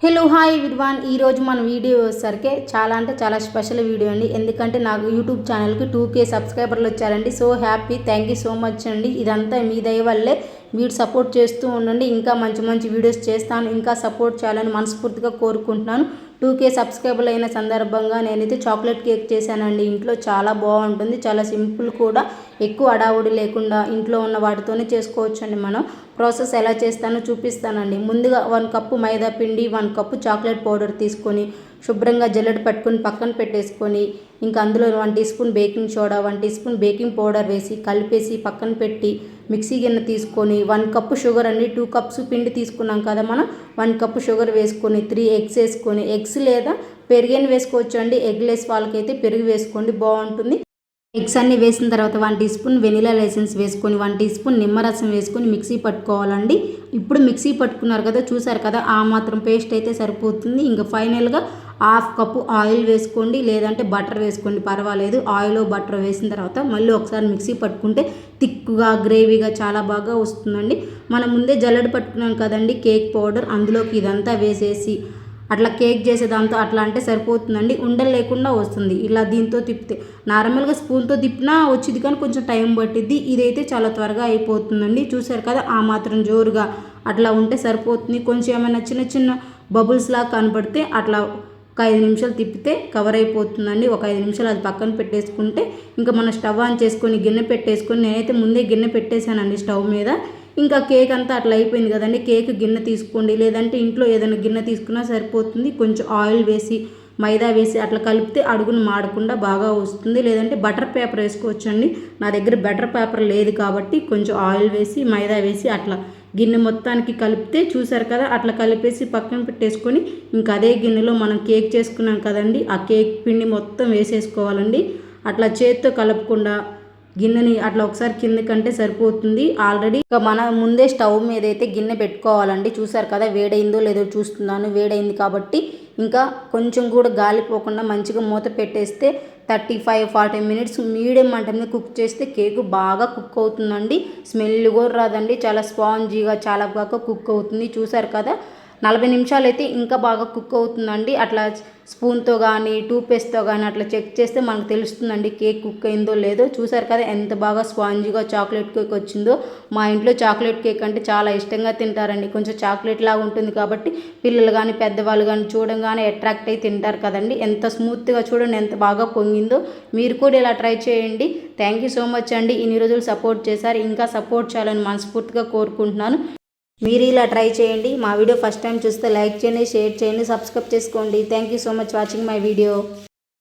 Hello hi everyone ఈ రోజు మన వీడియో వచ్చేసరికి చాలా అంటే చాలా స్పెషల్ వీడియో అండి. ఎందుకంటే నాకు యూట్యూబ్ ఛానల్కి 2K సబ్స్క్రైబర్లు వచ్చారండి. So happy, thank you so much అండి. ఇదంతా మీ దయ వల్లే. మీరు సపోర్ట్ చేస్తూ ఉండండి. ఇంకా మంచి మంచి వీడియోస్ చేస్తాను. ఇంకా సపోర్ట్ చేయాలని మనస్ఫూర్తిగా కోరుకుంటున్నాను. 2K సబ్స్క్రైబర్లు అయిన సందర్భంగా నేనైతే చాక్లెట్ కేక్ చేశానండి. ఇంట్లో చాలా బాగుంటుంది, చాలా సింపుల్ కూడా, ఎక్కువ అడావుడి లేకుండా ఇంట్లో ఉన్న వాటితోనే చేసుకోవచ్చండి. మనం ప్రాసెస్ ఎలా చేస్తానో చూపిస్తానండి. ముందుగా 1 కప్పు మైదా పిండి, 1 కప్పు చాక్లెట్ పౌడర్ తీసుకొని శుభ్రంగా జల్లెడ పట్టుకొని పక్కన పెట్టేసుకొని, ఇంకా అందులో 1 teaspoon baking soda, 1 teaspoon baking powder వేసి కలిపేసి పక్కన పెట్టి మిక్సీ గిన్నె తీసుకొని 1 కప్పు షుగర్ అండి, 2 కప్స్ పిండి తీసుకున్నాం కదా మనం, 1 కప్పు షుగర్ వేసుకొని 3 ఎగ్స్ వేసుకొని, ఎగ్స్ లేదా పెరుగైనా వేసుకోవచ్చు అండి. ఎగ్ లెస్ వాళ్ళకైతే పెరుగు వేసుకోండి, బాగుంటుంది. ఎగ్స్ అన్నీ వేసిన తర్వాత 1 టీ స్పూన్ వెనిలా ఎసెన్స్ వేసుకొని 1 టీ స్పూన్ నిమ్మరసం వేసుకొని మిక్సీ పట్టుకోవాలండి. ఇప్పుడు మిక్సీ పట్టుకున్నారు కదా, చూసారు కదా, ఆ మాత్రం పేస్ట్ అయితే సరిపోతుంది. ఇంకా ఫైనల్గా 1/2 కప్పు ఆయిల్ వేసుకోండి, లేదంటే బటర్ వేసుకోండి, పర్వాలేదు. ఆయిల్ బటర్ వేసిన తర్వాత మళ్ళీ ఒకసారి మిక్సీ పట్టుకుంటే థిక్గా గ్రేవీగా చాలా బాగా వస్తుందండి. మనం ముందే జల్లెడ పట్టుకున్నాం కదండి కేక్ పౌడర్, అందులోకి ఇదంతా వేసేసి అట్లా కేక్ చేసేదాంతో అట్లా అంటే సరిపోతుందండి. ఉండలు లేకుండా వస్తుంది. ఇలా దీంతో తిప్పితే నార్మల్గా స్పూన్తో తిప్పినా వచ్చింది, కానీ కొంచెం టైం పట్టిద్ది. ఇదైతే చాలా త్వరగా అయిపోతుందండి. చూసారు కదా, ఆ మాత్రం జోరుగా అట్లా ఉంటే సరిపోతుంది. కొంచెం ఏమైనా చిన్న చిన్న బబుల్స్ లాగా కనబడితే అట్లా ఒక 5 నిమిషాలు తిప్పితే కవర్ అయిపోతుందండి. ఒక 5 నిమిషాలు అది పక్కన పెట్టేసుకుంటే ఇంకా మనం స్టవ్ ఆన్ చేసుకొని గిన్నె పెట్టేసుకొని, నేనైతే ముందే గిన్నె పెట్టేశానండి స్టవ్ మీద. ఇంకా కేక్ అంతా అట్లా అయిపోయింది కదండి. కేక్ గిన్నె తీసుకోండి, లేదంటే ఇంట్లో ఏదైనా గిన్నె తీసుకున్నా సరిపోతుంది. కొంచెం ఆయిల్ వేసి మైదా వేసి అట్లా కలిపితే అడుగును మాడకుండా బాగా వస్తుంది. లేదంటే బటర్ పేపర్ వేసుకోవచ్చండి. నా దగ్గర బటర్ పేపర్ లేదు కాబట్టి కొంచెం ఆయిల్ వేసి మైదా వేసి అట్లా గిన్నె మొత్తానికి కలిపితే, చూసారు కదా, అట్లా కలిపేసి పక్కన పెట్టేసుకొని ఇంకా అదే గిన్నెలో మనం కేక్ చేసుకున్నాం కదండి, ఆ కేక్ పిండి మొత్తం వేసేసుకోవాలండి. అట్లా చేత్తో కలపకుండా గిన్నెని అట్లా ఒకసారి కిందకంటే సరిపోతుంది. ఆల్రెడీ ఇక మన ముందే స్టవ్ మీద అయితే గిన్నె పెట్టుకోవాలండి. చూసారు కదా, వేడైందో లేదో చూస్తున్నాను. వేడైంది కాబట్టి ఇంకా కొంచెం కూడా గాలిపోకుండా మంచిగా మూత పెట్టేస్తే 35-40 మినిట్స్ మీడియం మంట మీద కుక్ చేస్తే కేకు బాగా కుక్ అవుతుందండి. స్మెల్ కూడా రాదండి. చాలా స్పాంజీగా చాలా బాగా కుక్ అవుతుంది. చూసారు కదా, 40 నిమిషాలు అయితే ఇంకా బాగా కుక్ అవుతుందండి. అట్లా స్పూన్తో కానీ టూత్పేస్ట్తో కానీ అట్లా చెక్ చేస్తే మనకు తెలుస్తుందండి కేక్ కుక్ అయిందో లేదో. చూసారు కదా, ఎంత బాగా స్పాంజీగా చాక్లెట్ కేక్ వచ్చిందో. మా ఇంట్లో చాక్లెట్ కేక్ అంటే చాలా ఇష్టంగా తింటారండి. కొంచెం చాక్లెట్ లాగా ఉంటుంది కాబట్టి పిల్లలు కానీ పెద్దవాళ్ళు కానీ చూడంగానే అట్రాక్ట్ అయి తింటారు కదండి. ఎంత స్మూత్గా చూడండి, ఎంత బాగా పొంగిందో. మీరు కూడా ఇలా ట్రై చేయండి. థ్యాంక్ యూ సో మచ్ అండి. ఇన్ని రోజులు సపోర్ట్ చేశారు, ఇంకా సపోర్ట్ చేయాలని మనస్ఫూర్తిగా కోరుకుంటున్నాను. మీరు ఇలా ట్రై చేయండి. మా వీడియో ఫస్ట్ టైం చూస్తే లైక్ చేయండి, షేర్ చేయండి, సబ్స్క్రైబ్ చేసుకోండి. Thank you so much watching my video.